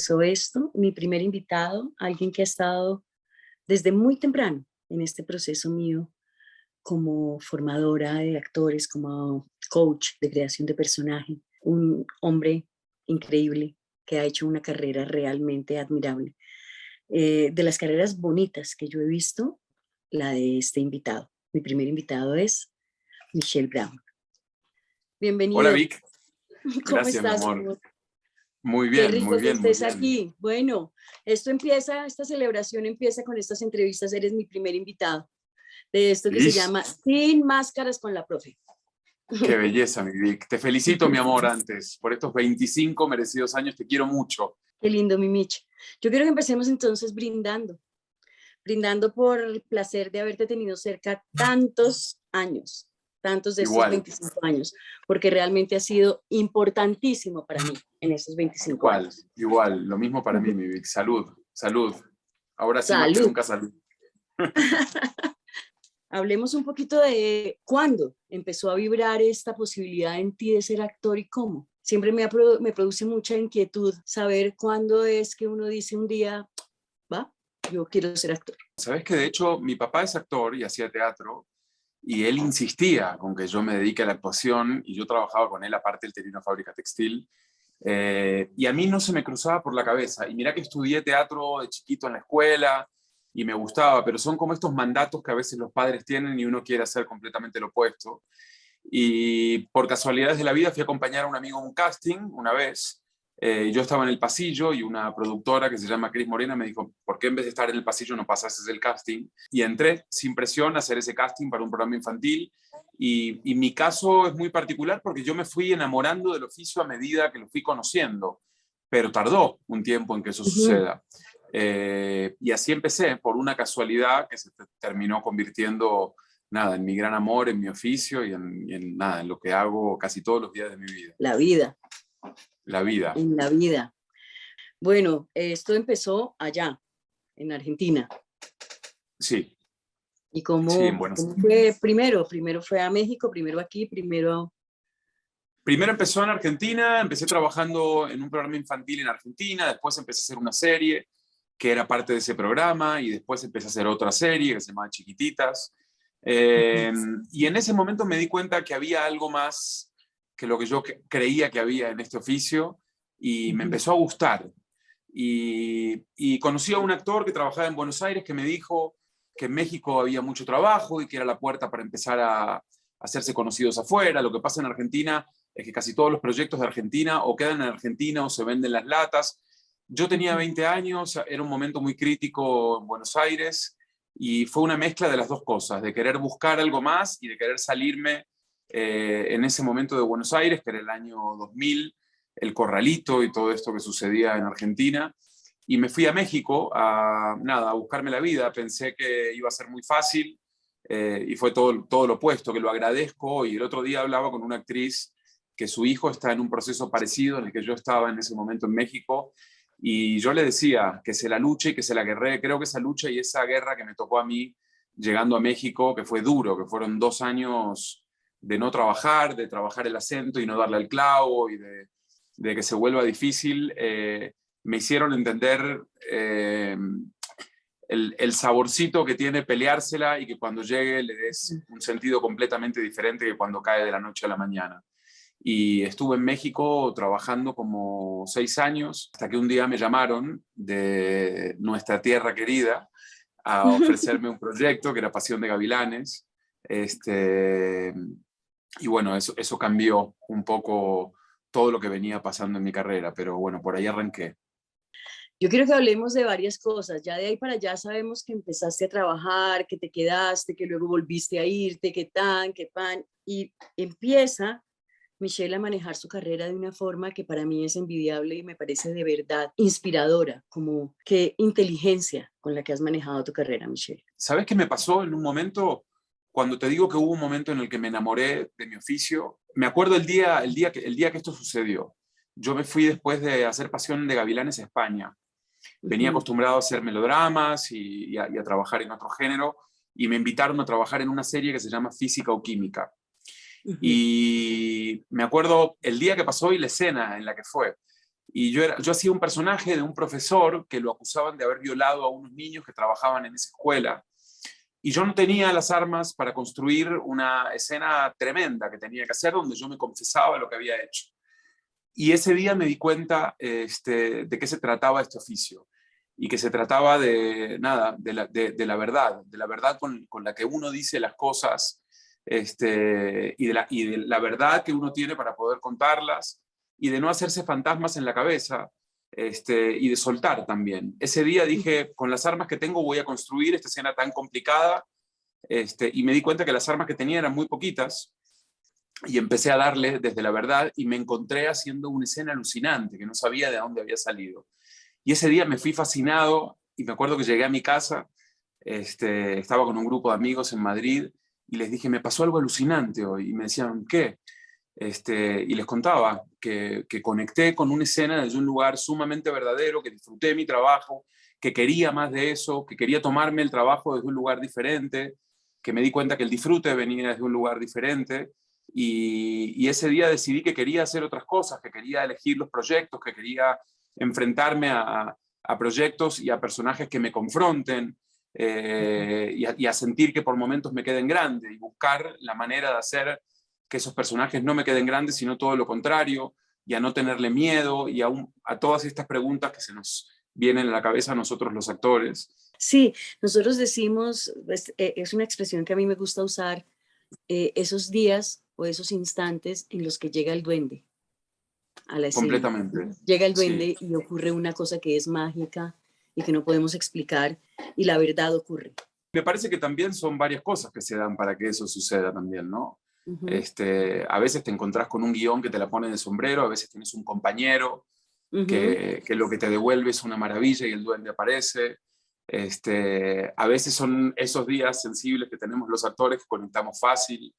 empezó esto, mi primer invitado, alguien que ha estado desde muy temprano en este proceso mío como formadora de actores, como coach de creación de personaje, un hombre increíble que ha hecho una carrera realmente admirable. De las carreras bonitas que yo he visto, la de este invitado. Mi primer invitado es Michel Brown. Hola Bienvenido. Vic, ¿Cómo gracias mi estás, amor. amor? Muy Qué bien, muy rico que bien, muy estés bien. aquí. Bueno, esta celebración empieza con estas entrevistas. Eres mi primer invitado de esto que se Ish, llama Sin Máscaras con la Profe. qué belleza mi Vic. Te felicito mi amor antes por estos 25 merecidos años, te quiero mucho. Qué lindo, mi Mitch. Yo quiero que empecemos entonces brindando por el placer de haberte tenido cerca tantos de estos Igual, 25 años, porque realmente ha sido importantísimo para mí en estos 25 igual, años. igual, lo mismo para mí mi Vic. Salud, salud. Ahora sí más que Salud. nunca salud. Hablemos un poquito de cuándo empezó a vibrar esta posibilidad en ti de ser actor y cómo. Siempre me produce mucha inquietud saber cuándo es que uno dice un día, va, yo quiero ser actor. Sabes que de hecho mi papá es actor y hacía teatro y él insistía con que yo me dedique a la actuación y yo trabajaba con él, aparte él tenía una fábrica textil. Y a mí no se me cruzaba por la cabeza. Y mira que estudié teatro de chiquito en la escuela y me gustaba, pero son como estos mandatos que a veces los padres tienen y uno quiere hacer completamente lo opuesto. Y por casualidades de la vida fui a acompañar a un amigo a un casting una vez. Yo estaba en el pasillo y una productora que se llama Cris Morena me dijo, ¿por qué en vez de estar en el pasillo no pasases el casting? Y entré sin presión a hacer ese casting para un programa infantil. Y mi caso es muy particular porque yo me fui enamorando del oficio a medida que lo fui conociendo, pero tardó un tiempo en que eso Ujú. suceda. Y así empecé, por una casualidad que se terminó convirtiendo nada, en mi gran amor, en mi oficio nada, en lo que hago casi todos los días de mi vida. La vida, La vida. en la vida. Bueno, esto empezó allá, en Argentina. Sí, ¿Y sí, en cómo fue primero? Primero fue a México, primero aquí, primero... Primero empezó en Argentina, empecé trabajando en un programa infantil en Argentina, después empecé a hacer una serie que era parte de ese programa y después empecé a hacer otra serie que se llamaba Chiquititas. Y en ese momento me di cuenta que había algo más que lo que yo creía que había en este oficio y me empezó a gustar. Y conocí a un actor que trabajaba en Buenos Aires que me dijo que en México había mucho trabajo y que era la puerta para empezar a hacerse conocidos afuera. Lo que pasa en Argentina es que casi todos los proyectos de Argentina o quedan en Argentina o se venden las latas. Yo tenía 20 años, era un momento muy crítico en Buenos Aires y fue una mezcla de las dos cosas, de querer buscar algo más y de querer salirme en ese momento de Buenos Aires, que era el año 2000, el Corralito y todo esto que sucedía en Argentina. Y me fui a México nada, a buscarme la vida. Pensé que iba a ser muy fácil y fue todo lo opuesto, que lo agradezco. Y el otro día hablaba con una actriz que su hijo está en un proceso parecido en el que yo estaba en ese momento en México. Y yo le decía que se la luche y que se la guerree. Creo que esa lucha y esa guerra que me tocó a mí llegando a México, que fue duro, que fueron 2 años de no trabajar, de trabajar el acento y no darle al clavo y de que se vuelva difícil, me hicieron entender el saborcito que tiene peleársela y que cuando llegue le des un sentido completamente diferente que cuando cae de la noche a la mañana. Y estuve en México trabajando como 6 años, hasta que un día me llamaron de nuestra tierra querida a ofrecerme un proyecto que era Pasión de Gavilanes. Y bueno, eso cambió un poco todo lo que venía pasando en mi carrera, pero bueno, por ahí arranqué. Yo quiero que hablemos de varias cosas. Ya de ahí para allá sabemos que empezaste a trabajar, que te quedaste, que luego volviste a irte, que tan, que pan. Y empieza Michelle a manejar su carrera de una forma que para mí es envidiable y me parece de verdad inspiradora, como qué inteligencia con la que has manejado tu carrera, Michelle. ¿Sabes qué me pasó en un momento? Cuando te digo que hubo un momento en el que me enamoré de mi oficio, me acuerdo el día que esto sucedió. Yo me fui después de hacer Pasión de Gavilanes a España. Venía acostumbrado a hacer melodramas y a trabajar en otro género, y me invitaron a trabajar en una serie que se llama Física o Química. Y me acuerdo el día que pasó y la escena en la que fue. Y yo hacía un personaje de un profesor que lo acusaban de haber violado a unos niños que trabajaban en esa escuela. Y yo no tenía las armas para construir una escena tremenda que tenía que hacer, donde yo me confesaba lo que había hecho. Y ese día me di cuenta de qué se trataba este oficio. Y que se trataba de nada, de la verdad con la que uno dice las cosas, y de la verdad que uno tiene para poder contarlas, y de no hacerse fantasmas en la cabeza, y de soltar también. Ese día dije, con las armas que tengo voy a construir esta escena tan complicada, y me di cuenta que las armas que tenía eran muy poquitas, y empecé a darle desde la verdad, y me encontré haciendo una escena alucinante, que no sabía de dónde había salido. Y ese día me fui fascinado, y me acuerdo que llegué a mi casa, estaba con un grupo de amigos en Madrid, y les dije, me pasó algo alucinante hoy, y me decían, ¿qué? Y les contaba que conecté con una escena desde un lugar sumamente verdadero, que disfruté mi trabajo, que quería más de eso, que quería tomarme el trabajo desde un lugar diferente, que me di cuenta que el disfrute venía desde un lugar diferente, y ese día decidí que quería hacer otras cosas, que quería elegir los proyectos, que quería enfrentarme a proyectos y a personajes que me confronten, y a sentir que por momentos me queden grandes, y buscar la manera de hacer que esos personajes no me queden grandes, sino todo lo contrario, y a no tenerle miedo, y a todas estas preguntas que se nos vienen a la cabeza a nosotros los actores. Sí, nosotros decimos, es una expresión que a mí me gusta usar, esos días o esos instantes en los que llega el duende a la escena. Completamente, Llega el sí. duende y ocurre una cosa que es mágica y que no podemos explicar, y la verdad ocurre. Me parece que también son varias cosas que se dan para que eso suceda también, ¿no? Ujú, A veces te encontrás con un guión que te la pone de sombrero, a veces tienes un compañero ujú. que lo que te devuelve es una maravilla y el duende aparece. A veces son esos días sensibles que tenemos los actores que conectamos fácil.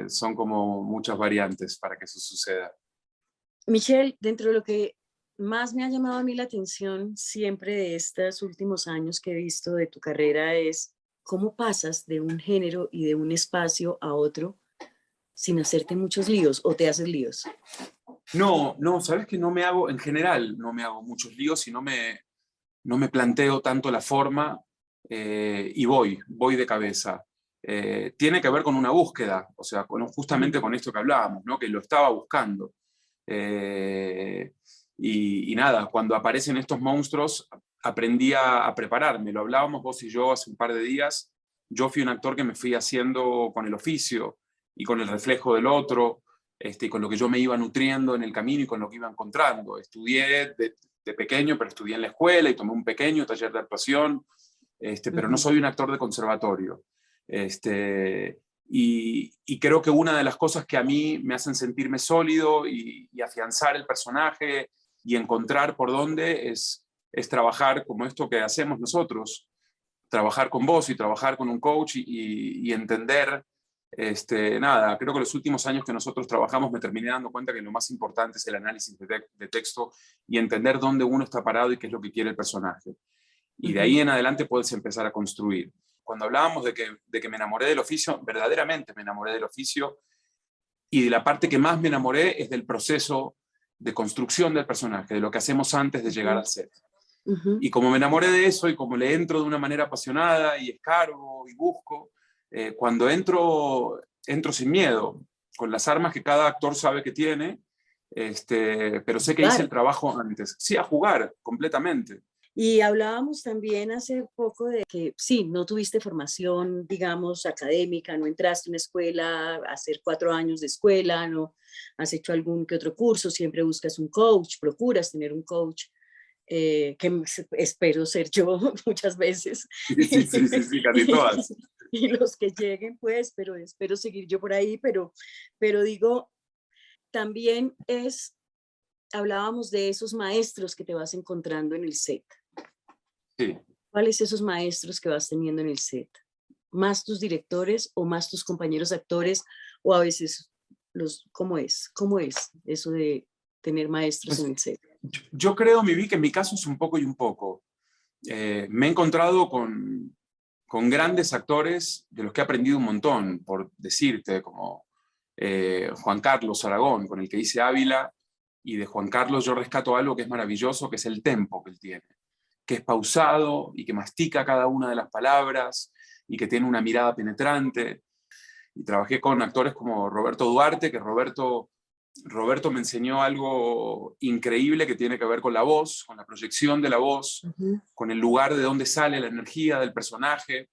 Son como muchas variantes para que eso suceda. Michelle, dentro de lo que más me ha llamado a mí la atención siempre de estos últimos años que he visto de tu carrera es cómo pasas de un género y de un espacio a otro sin hacerte muchos líos o te haces líos. No, no, sabes que no me hago, en general, no me hago muchos líos y no me planteo tanto la forma, y voy de cabeza. Tiene que ver con una búsqueda, o sea, justamente con esto que hablábamos, ¿no? Que lo estaba buscando. Eh, y nada, cuando aparecen estos monstruos, aprendí a prepararme. Lo hablábamos vos y yo hace un par de días. Yo fui un actor que me fui haciendo con el oficio y con el reflejo del otro, y con lo que yo me iba nutriendo en el camino y con lo que iba encontrando. Estudié de pequeño, pero estudié en la escuela y tomé un pequeño taller de actuación, pero no Ujú. soy un actor de conservatorio. Y creo que una de las cosas que a mí me hacen sentirme sólido y afianzar el personaje y encontrar por dónde es trabajar como esto que hacemos nosotros, trabajar con vos y trabajar con un coach y entender, nada, creo que los últimos años que nosotros trabajamos me terminé dando cuenta que lo más importante es el análisis de texto y entender dónde uno está parado y qué es lo que quiere el personaje. Y de Ujú. ahí en adelante puedes empezar a construir. Cuando hablábamos de que me enamoré del oficio, verdaderamente me enamoré del oficio, y de la parte que más me enamoré es del proceso de construcción del personaje, de lo que hacemos antes de llegar Ujú. al set. Ujú. Y como me enamoré de eso y como le entro de una manera apasionada y escargo y busco, cuando entro sin miedo, con las armas que cada actor sabe que tiene, pero sé que hice Jugar. el trabajo antes. Sí, a jugar completamente. Y hablábamos también hace poco de que sí, no tuviste formación, digamos, académica, no entraste a una escuela a hacer 4 años de escuela, no has hecho algún que otro curso, siempre buscas un coach, procuras tener un coach, espero ser yo muchas veces. Sí, sí, sí, sí, sí, casi todas. Y los que lleguen, pues, pero espero seguir yo por ahí, pero digo, también hablábamos de esos maestros que te vas encontrando en el set. Sí. ¿Cuáles esos maestros que vas teniendo en el set? ¿Más tus directores o más tus compañeros actores? O a veces ¿cómo es? ¿Cómo es eso de tener maestros en Pues el set? yo creo, Vivi, que en mi caso es un poco y un poco. Me he encontrado con grandes actores de los que he aprendido un montón, por decirte, como Juan Carlos Aragón, con el que hice Ávila, Y de Juan Carlos yo rescato algo que es maravilloso, que es el tempo que él tiene, que es pausado y que mastica cada una de las palabras y que tiene una mirada penetrante. Y trabajé con actores como Roberto Duarte, que Roberto me enseñó algo increíble que tiene que ver con la voz, con la proyección de la voz, con el lugar de donde sale la energía del personaje,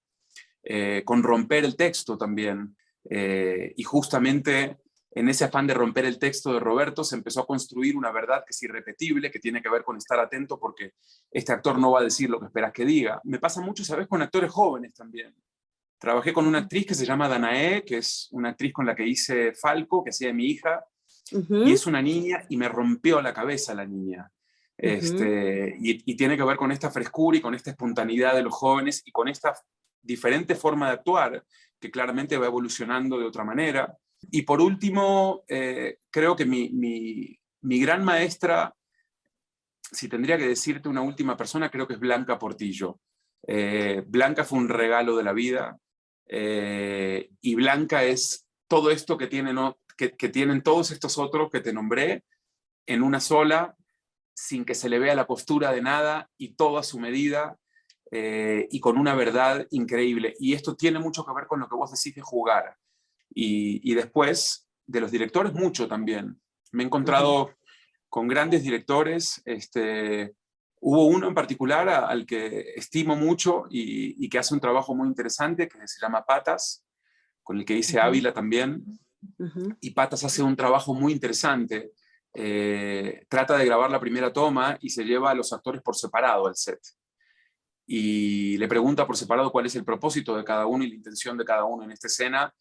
con romper el texto también. Y justamente en ese afán de romper el texto de Roberto se empezó a construir una verdad que es irrepetible, que tiene que ver con estar atento porque este actor no va a decir lo que esperas que diga. Me pasa mucho, ¿sabes?, con actores jóvenes también. Trabajé con una actriz que se llama Danae, que es una actriz con la que hice Falco, que hacía de mi hija, y es una niña y me rompió la cabeza la niña. Y tiene que ver con esta frescura y con esta espontaneidad de los jóvenes y con esta diferente forma de actuar que claramente va evolucionando de otra manera. Y por último, creo que mi gran maestra, si tendría que decirte una última persona, creo que es Blanca Portillo. Blanca fue un regalo de la vida, y Blanca es todo esto que tienen todos estos otros que te nombré en una sola, sin que se le vea la postura de nada y todo a su medida, y con una verdad increíble. Y esto tiene mucho que ver con lo que vos decís de jugar. Y después, de los directores, mucho también. Me he encontrado con grandes directores. Hubo uno en particular al que estimo mucho y que hace un trabajo muy interesante, que se llama Patas, con el que hice Ávila también. Y Patas hace un trabajo muy interesante. Trata de grabar la primera toma y se lleva a los actores por separado al set. Y le pregunta por separado cuál es el propósito de cada uno y la intención de cada uno en esta escena.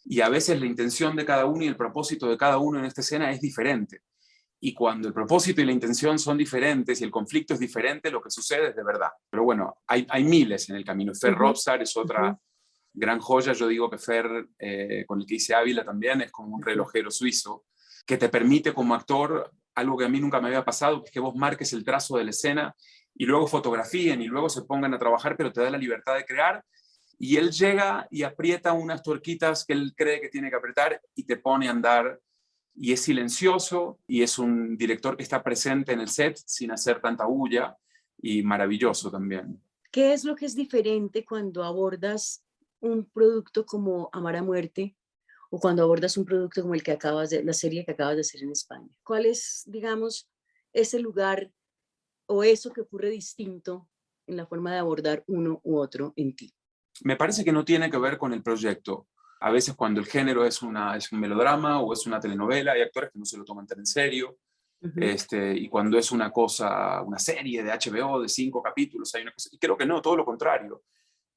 Y a veces la intención de cada uno y el propósito de cada uno en esta escena es diferente. Y cuando el propósito y la intención son diferentes y el conflicto es diferente, lo que sucede es de verdad. Pero bueno, hay miles en el camino. Fer Robsar es otra gran joya. Yo digo que Fer, con el que hice Ávila también, es como un relojero suizo que te permite como actor algo que a mí nunca me había pasado, que es que vos marques el trazo de la escena y luego fotografíen y luego se pongan a trabajar, pero te da la libertad de crear. Y él llega y aprieta unas tuerquitas que él cree que tiene que apretar y te pone a andar. Y es silencioso y es un director que está presente en el set sin hacer tanta bulla, y maravilloso también. ¿Qué es lo que es diferente cuando abordas un producto como Amar a Muerte o cuando abordas un producto como la serie que acabas de hacer en España? ¿Cuál es, digamos, ese lugar o eso que ocurre distinto en la forma de abordar uno u otro en ti? Me parece que no tiene que ver con el proyecto. A veces cuando el género es un melodrama o es una telenovela, hay actores que no se lo toman tan en serio. Y cuando es una serie de HBO de 5 capítulos, hay una cosa, y creo que no, todo lo contrario.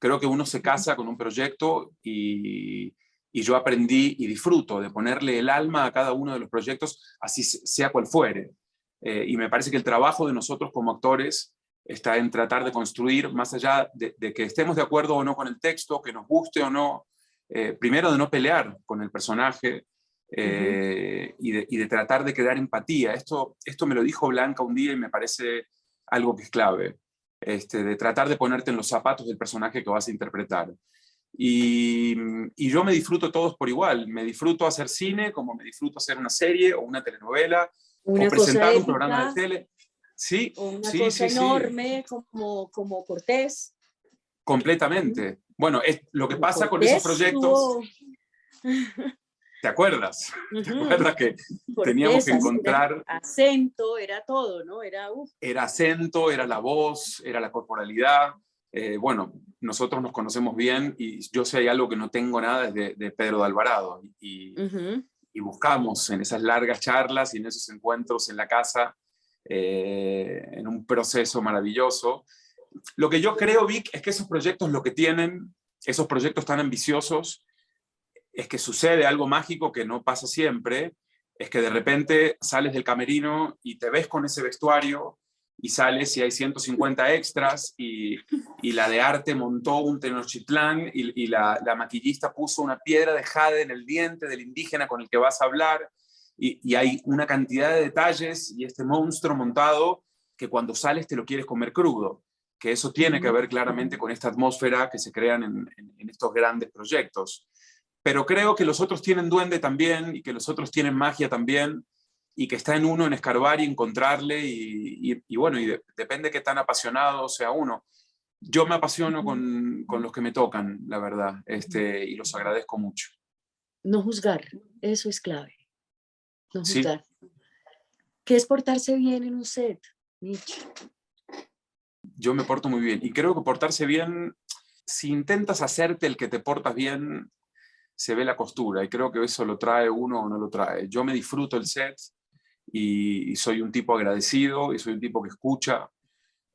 Creo que uno se casa con un proyecto y yo aprendí y disfruto de ponerle el alma a cada uno de los proyectos, así sea cual fuere. Y me parece que el trabajo de nosotros como actores está en tratar de construir, más allá de que estemos de acuerdo o no con el texto, que nos guste o no, primero de no pelear con el personaje, y de tratar de crear empatía. Esto me lo dijo Blanca un día y me parece algo que es clave, de tratar de ponerte en los zapatos del personaje que vas a interpretar. Y yo me disfruto todos por igual. Me disfruto hacer cine como me disfruto hacer una serie o una telenovela o presentar un programa de tele. Sí, o una sí, cosa sí, enorme como Cortés. completamente. Bueno, lo que pasa con esos Cortés proyectos, ¿te acuerdas? ¿Te acuerdas que teníamos Cortés, que encontrar? acento, era todo, ¿no? Era acento, era la voz, era la corporalidad. Bueno, nosotros nos conocemos bien y yo sé hay algo que no tengo nada es de Pedro de Alvarado. Y buscamos en esas largas charlas y en esos encuentros en la casa, en un proceso maravilloso. Lo que yo creo, Vic, es que esos proyectos lo que tienen, esos proyectos tan ambiciosos, es que sucede algo mágico que no pasa siempre, es que de repente sales del camerino y te ves con ese vestuario y sales y hay 150 extras y la de arte montó un Tenochtitlán y la maquillista puso una piedra de jade en el diente del indígena con el que vas a hablar y hay una cantidad de detalles y este monstruo montado que cuando sales te lo quieres comer crudo, que eso tiene que ver claramente con esta atmósfera que se crean en estos grandes proyectos. Pero creo que los otros tienen duende también y que los otros tienen magia también y que está en uno en escarbar y encontrarle y bueno, depende qué tan apasionado sea uno. Yo me apasiono con los que me tocan, la verdad, y los agradezco mucho. No juzgar, eso es clave, no Sí, juzgar. ¿Qué es portarse bien en un set, Mitch? yo me porto muy bien y creo que portarse bien, si intentas hacerte el que te portas bien, se ve la costura y creo que eso lo trae uno o no lo trae. Yo me disfruto el set y soy un tipo agradecido y soy un tipo que escucha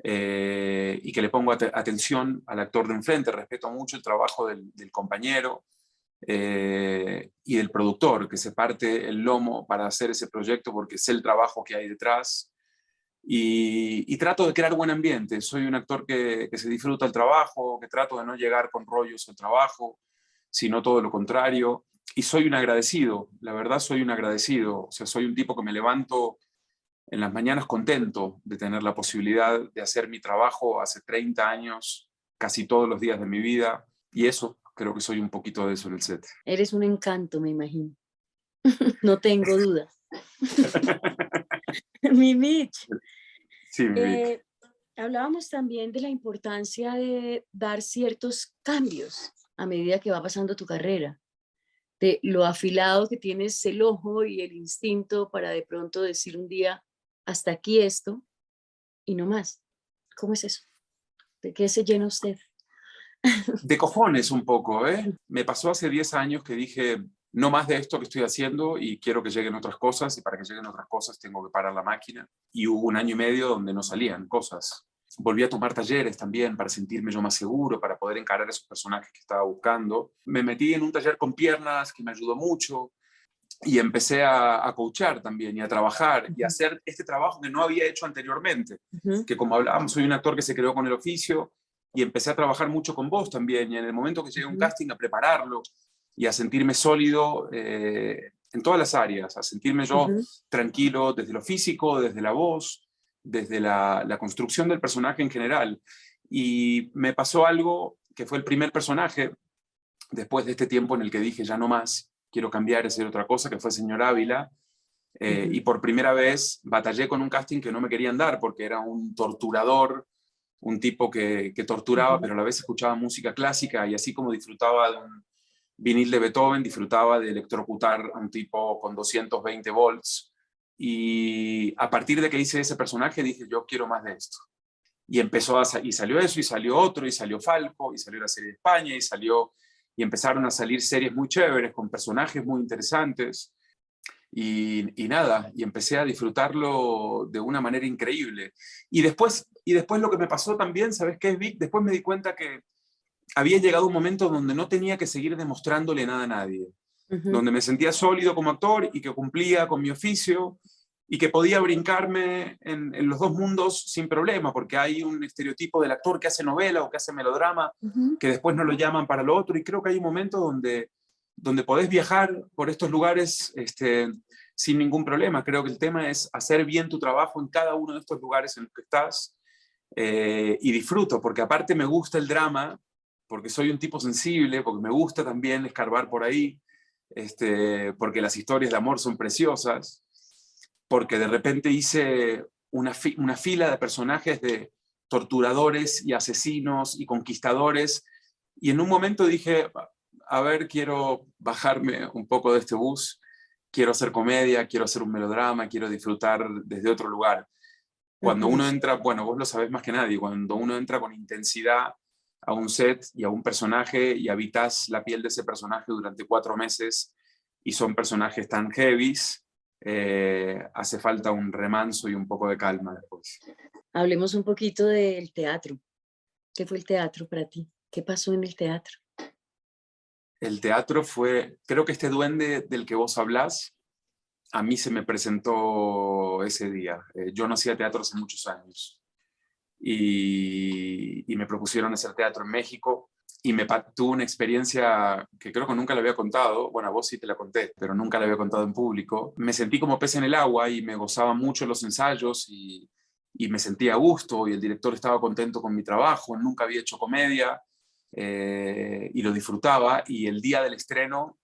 y que le pongo atención al actor de enfrente, respeto mucho el trabajo del compañero y del productor, que se parte el lomo para hacer ese proyecto porque sé el trabajo que hay detrás y trato de crear buen ambiente. Soy un actor que se disfruta el trabajo, que trato de no llegar con rollos al trabajo, sino todo lo contrario. Y soy un agradecido, la verdad soy un agradecido. O sea, soy un tipo que me levanto en las mañanas contento de tener la posibilidad de hacer mi trabajo hace 30 años, casi todos los días de mi vida. Y eso, creo que soy un poquito de eso en el set. Eres un encanto, me imagino. No tengo duda. Mi Mitch, Sí, mi Vic. eh, hablábamos también de la importancia de dar ciertos cambios a medida que va pasando tu carrera, de lo afilado que tienes el ojo y el instinto para de pronto decir un día, hasta aquí esto y no más. ¿Cómo es eso? ¿De qué se llena usted? De cojones un poco, ¿eh? Me pasó hace 10 años que dije, no más de esto que estoy haciendo y quiero que lleguen otras cosas y para que lleguen otras cosas tengo que parar la máquina. Y hubo un año y medio donde no salían cosas. Volví a tomar talleres también para sentirme yo más seguro, para poder encarar esos personajes que estaba buscando. Me metí en un taller con piernas que me ayudó mucho y empecé a coachar también y a trabajar y a Ujú, hacer este trabajo que no había hecho anteriormente, ujú, que como hablábamos, soy un actor que se creó con el oficio y empecé a trabajar mucho con voz también y en el momento que llegué a un ujú, casting a prepararlo y a sentirme sólido en todas las áreas, a sentirme yo ujú. tranquilo desde lo físico, desde la voz, desde la construcción del personaje en general. Y me pasó algo que fue el primer personaje después de este tiempo en el que dije ya no más, quiero cambiar y hacer otra cosa, que fue Señor Ávila, y Ujú, por primera vez batallé con un casting que no me querían dar porque era un torturador, un tipo que torturaba, ujú, pero a la vez escuchaba música clásica y así como disfrutaba de un vinil de Beethoven, disfrutaba de electrocutar a un tipo con 220 volts. Y a partir de que hice ese personaje dije, yo quiero más de esto. Y y salió eso, y salió otro, y salió Falco, y salió la serie de España, y empezaron a salir series muy chéveres, con personajes muy interesantes, y nada, y empecé a disfrutarlo de una manera increíble. Y después lo que me pasó también, ¿sabes qué es, Vic? Después me di cuenta que había llegado un momento donde no tenía que seguir demostrándole nada a nadie, ujú. donde me sentía sólido como actor y que cumplía con mi oficio y que podía brincarme en los dos mundos sin problema, porque hay un estereotipo del actor que hace novela o que hace melodrama, Ujú. que después no lo llaman para lo otro, y creo que hay un momento donde podés viajar por estos lugares sin ningún problema. Creo que el tema es hacer bien tu trabajo en cada uno de estos lugares en los que estás, y disfruto, porque aparte me gusta el drama, porque soy un tipo sensible, porque me gusta también escarbar por ahí, porque las historias de amor son preciosas, porque de repente hice una fila de personajes de torturadores y asesinos y conquistadores, y en un momento dije, a ver, quiero bajarme un poco de este bus, quiero hacer comedia, quiero hacer un melodrama, quiero disfrutar desde otro lugar. Cuando Ujú. uno entra, bueno, vos lo sabés más que nadie, cuando uno entra con intensidad a un set y a un personaje y habitas la piel de ese personaje durante 4 meses y son personajes tan heavies, hace falta un remanso y un poco de calma después. Hablemos un poquito del teatro. ¿Qué fue el teatro para ti? ¿Qué pasó en el teatro? El teatro fue, creo que este duende del que vos hablás, a mí se me presentó ese día. Yo no hacía teatro hace muchos años y me propusieron hacer teatro en México y tuve una experiencia que creo que nunca le había contado, bueno, a vos sí te la conté, pero nunca la había contado en público. Me sentí como pez en el agua y me gozaba mucho los ensayos y me sentía a gusto y el director estaba contento con mi trabajo, nunca había hecho comedia y lo disfrutaba y el día del estreno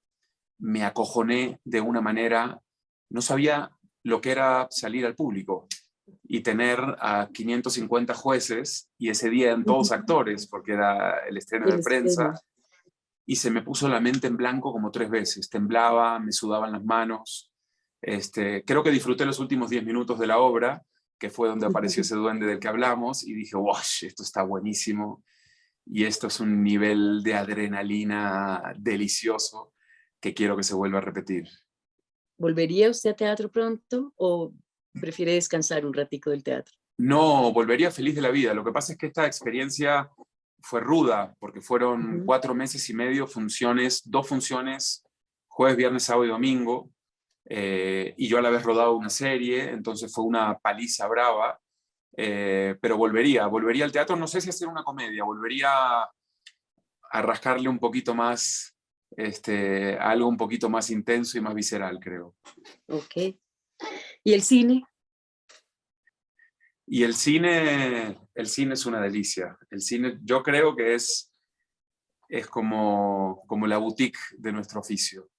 me acojoné de una manera, no sabía lo que era salir al público y tener a 550 jueces, y ese día eran todos actores, porque era el estreno El de prensa, estreno. y se me puso la mente en blanco como 3 veces. Temblaba, me sudaban las manos. Creo que disfruté los últimos 10 minutos de la obra, que fue donde apareció ese duende del que hablamos, y dije, wow, esto está buenísimo, y esto es un nivel de adrenalina delicioso que quiero que se vuelva a repetir. ¿Volvería usted a teatro pronto o prefiere descansar un ratico del teatro? No, volvería feliz de la vida. Lo que pasa es que esta experiencia fue ruda, porque fueron 4 meses y medio, funciones, 2 funciones, jueves, viernes, sábado y domingo, y yo a la vez rodado una serie, entonces fue una paliza brava, pero volvería al teatro, no sé si hacer una comedia, volvería a rascarle un poquito más, algo un poquito más intenso y más visceral, creo. Ok. ¿Y el cine? Y el cine es una delicia. El cine, yo creo que es como la boutique de nuestro oficio,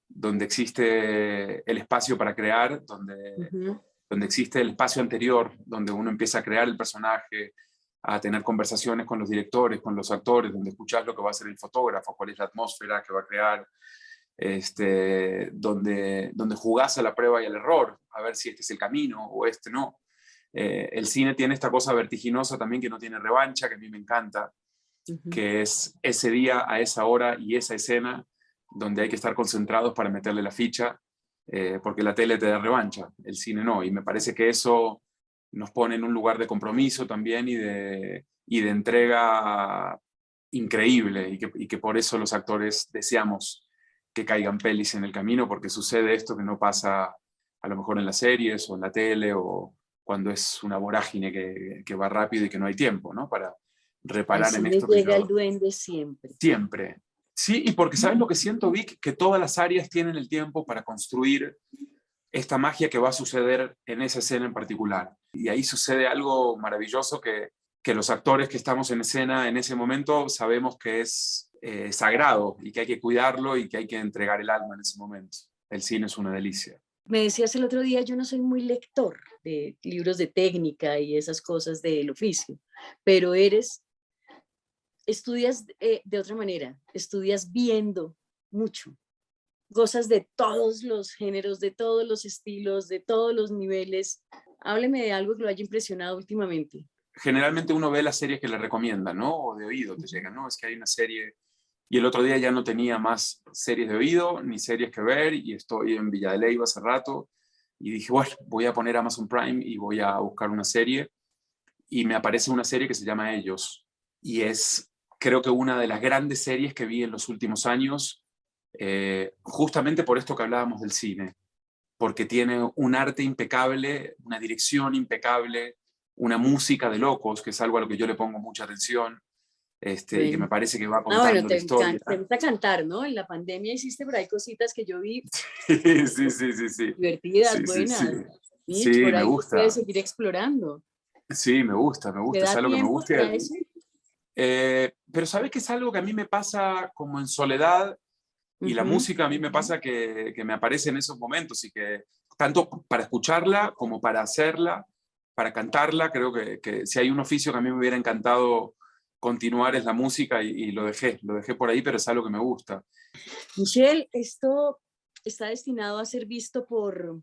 donde existe el espacio para crear, donde existe el espacio anterior, donde uno empieza a crear el personaje, a tener conversaciones con los directores, con los actores, donde escuchas lo que va a hacer el fotógrafo, cuál es la atmósfera que va a crear, donde jugás a la prueba y al error, a ver si este es el camino o este no. El cine tiene esta cosa vertiginosa también que no tiene revancha, que a mí me encanta, que es ese día, a esa hora y esa escena donde hay que estar concentrados para meterle la ficha, porque la tele te da revancha, el cine no, y me parece que eso nos pone en un lugar de compromiso también y de entrega increíble, y que por eso los actores deseamos que caigan pelis en el camino, porque sucede esto que no pasa a lo mejor en las series o en la tele, o cuando es una vorágine que va rápido y que no hay tiempo, ¿no? Para Al reparar en cine esto que llega el yo... duende siempre. Siempre. Sí, y porque ¿sabes lo que siento, Vic? Que todas las áreas tienen el tiempo para construir esta magia que va a suceder en esa escena en particular. Y ahí sucede algo maravilloso que los actores que estamos en escena en ese momento sabemos que es sagrado y que hay que cuidarlo y que hay que entregar el alma en ese momento. El cine es una delicia. Me decías el otro día, yo no soy muy lector de libros de técnica y esas cosas del oficio, pero estudias de otra manera, estudias viendo mucho, gozas de todos los géneros, de todos los estilos, de todos los niveles. Hábleme de algo que lo haya impresionado últimamente. Generalmente uno ve las series que le recomiendan, ¿no? O de oído te llegan, ¿no? Es que hay una serie... Y el otro día ya no tenía más series de oído, ni series que ver, y estoy en Villa de Leyva hace rato, y dije, bueno, voy a poner Amazon Prime y voy a buscar una serie, y me aparece una serie que se llama Ellos, y es, creo que una de las grandes series que vi en los últimos años, justamente por esto que hablábamos del cine, porque tiene un arte impecable, una dirección impecable, una música de locos, que es algo a lo que yo le pongo mucha atención, y que me Bueno. parece que va Ah, bueno, contando la historia. te gusta cantar, ¿no? En la pandemia hiciste por ahí cositas que yo vi Sí, sí, sí, sí, sí. divertidas, Sí, sí, sí. buenas. Mitch, Sí, por me ahí se puede gusta. seguir explorando. Sí, me gusta, ¿Te es da algo que me tiempo gusta. para eso? Pero sabes que es algo que a mí me pasa como en soledad, y la música a mí me pasa que me aparece en esos momentos, y que tanto para escucharla como para hacerla, para cantarla, creo que si hay un oficio que a mí me hubiera encantado continuar es la música, y lo dejé por ahí, pero es algo que me gusta. Michelle, esto está destinado a ser visto por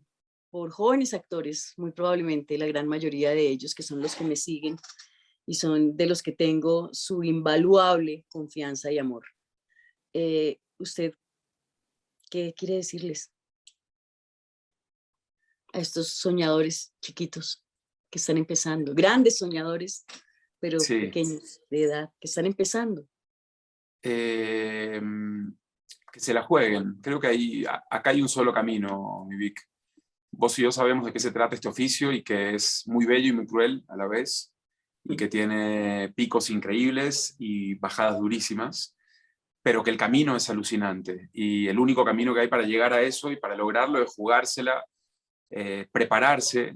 jóvenes actores, muy probablemente la gran mayoría de ellos, que son los que me siguen y son de los que tengo su invaluable confianza y amor. ¿Usted qué quiere decirles a estos soñadores chiquitos que están empezando? Grandes soñadores, pero Sí. pequeños de edad, que están empezando. Eh, que se la jueguen. Creo que acá hay un solo camino, mi Vic. Vos y yo sabemos de qué se trata este oficio, y que es muy bello y muy cruel a la vez, y que tiene picos increíbles y bajadas durísimas, pero que el camino es alucinante, y el único camino que hay para llegar a eso y para lograrlo es jugársela, prepararse,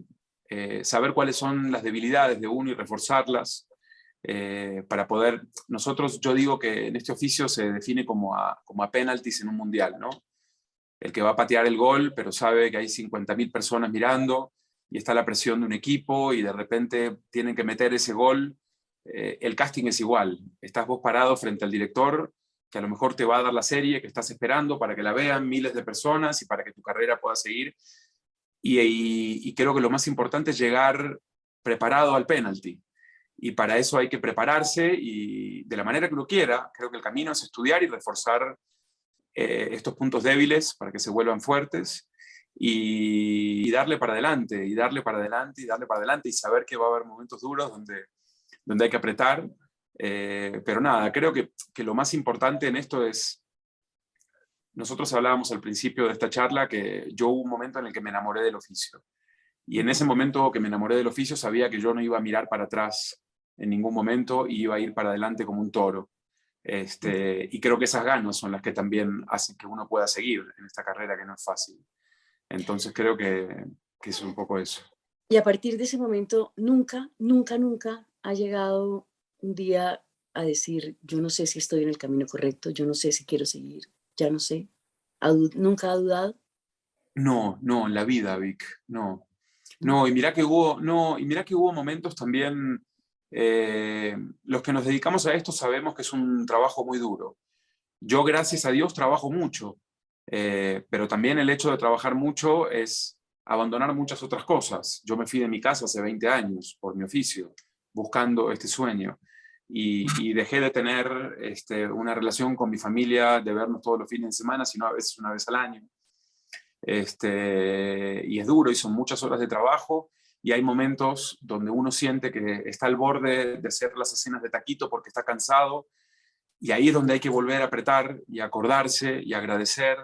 saber cuáles son las debilidades de uno y reforzarlas, para poder... Nosotros, yo digo que en este oficio se define como a penaltis en un mundial, ¿no? el que va a patear el gol, pero sabe que hay 50.000 personas mirando y está la presión de un equipo y de repente tienen que meter ese gol. El casting es igual. Estás vos parado frente al director que a lo mejor te va a dar la serie que estás esperando para que la vean miles de personas y para que tu carrera pueda seguir. Y creo que lo más importante es llegar preparado al penalti. Y para eso hay que prepararse y de la manera que uno quiera. Creo que el camino es estudiar y reforzar estos puntos débiles para que se vuelvan fuertes y darle para adelante, y darle para adelante, y darle para adelante, y saber que va a haber momentos duros donde hay que apretar. Pero nada, creo que lo más importante en esto es, nosotros hablábamos al principio de esta charla que yo hubo un momento en el que me enamoré del oficio. Y en ese momento que me enamoré del oficio sabía que yo no iba a mirar para atrás en ningún momento y iba a ir para adelante como un toro. Y creo que esas ganas son las que también hacen que uno pueda seguir en esta carrera que no es fácil. Entonces creo que es un poco eso. Y a partir de ese momento, nunca, nunca, nunca ha llegado un día a decir, yo no sé si estoy en el camino correcto, yo no sé si quiero seguir, ya no sé. ¿Nunca ha dudado? No, en la vida, Vic, no. No, y mira que hubo momentos también, los que nos dedicamos a esto sabemos que es un trabajo muy duro. Yo, gracias a Dios, trabajo mucho, pero también el hecho de trabajar mucho es abandonar muchas otras cosas. Yo me fui de mi casa hace 20 años por mi oficio, buscando este sueño, y dejé de tener una relación con mi familia, de vernos todos los fines de semana, sino a veces una vez al año. Y es duro y son muchas horas de trabajo y hay momentos donde uno siente que está al borde de hacer las escenas de taquito porque está cansado y ahí es donde hay que volver a apretar y acordarse y agradecer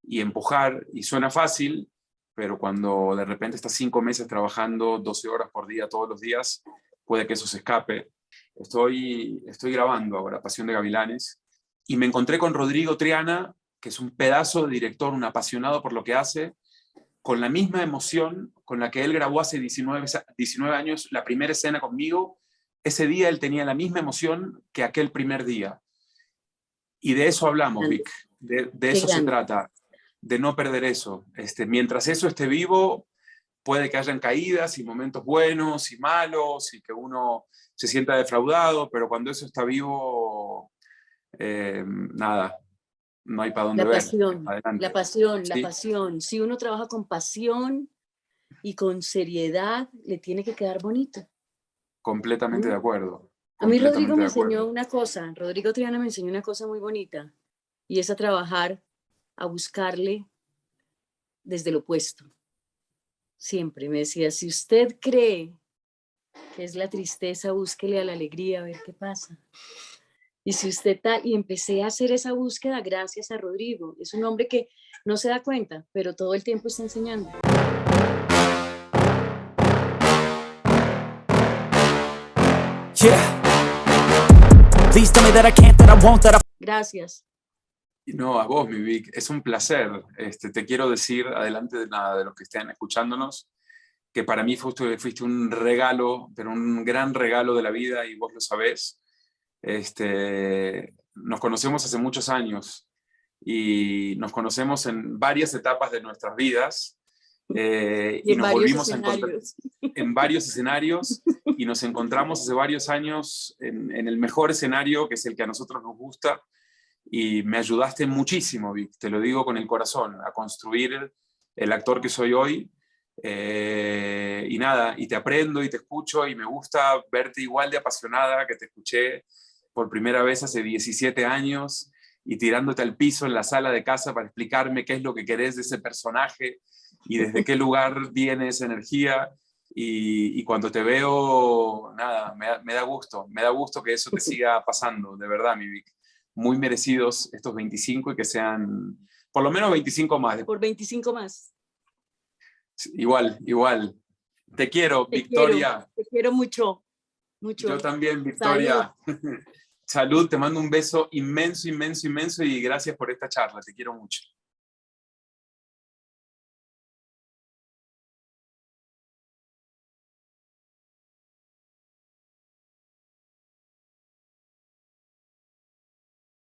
y empujar y suena fácil, pero cuando de repente estás 5 meses trabajando 12 horas por día todos los días, puede que eso se escape. Estoy grabando ahora Pasión de Gavilanes y me encontré con Rodrigo Triana, que es un pedazo de director, un apasionado por lo que hace, con la misma emoción con la que él grabó hace 19 años la primera escena conmigo. Ese día él tenía la misma emoción que aquel primer día. Y de eso hablamos, Vic. De eso se trata, de no perder eso. Mientras eso esté vivo, puede que hayan caídas y momentos buenos y malos y que uno se sienta defraudado, pero cuando eso está vivo, nada, no hay para dónde ver. La pasión, ¿sí? la pasión. Si uno trabaja con pasión y con seriedad, le tiene que quedar bonito. Completamente de acuerdo. A mí Rodrigo me enseñó una cosa, Rodrigo Triana me enseñó una cosa muy bonita, y es a trabajar, a buscarle desde lo opuesto. Siempre me decía, si usted cree que es la tristeza, búsquele a la alegría, a ver qué pasa. Y si usted tal, y empecé a hacer esa búsqueda gracias a Rodrigo. Es un hombre que no se da cuenta, pero todo el tiempo está enseñando. Yeah. Please tell me that I can't, that I won't, that I... Gracias. No, a vos, mi Vic, es un placer. Te quiero decir, adelante de nada, de los que estén escuchándonos, que para mí fuiste un regalo, pero un gran regalo de la vida, y vos lo sabés. Nos conocemos hace muchos años y nos conocemos en varias etapas de nuestras vidas y nos volvimos a encontrar en varios escenarios y nos encontramos hace varios años en el mejor escenario, que es el que a nosotros nos gusta, y me ayudaste muchísimo, Vic, te lo digo con el corazón, a construir el actor que soy hoy. Y nada, y te aprendo y te escucho y me gusta verte igual de apasionada que te escuché por primera vez hace 17 años y tirándote al piso en la sala de casa para explicarme qué es lo que querés de ese personaje y desde qué lugar viene esa energía. Y cuando te veo, nada, me da gusto que eso te siga pasando, de verdad, mi Vic. Muy merecidos estos 25 y que sean por lo menos 25 más. Por 25 más. Igual. Te quiero, Victoria. Te quiero mucho, mucho. Yo también, Victoria. Salud, te mando un beso inmenso y gracias por esta charla. Te quiero mucho.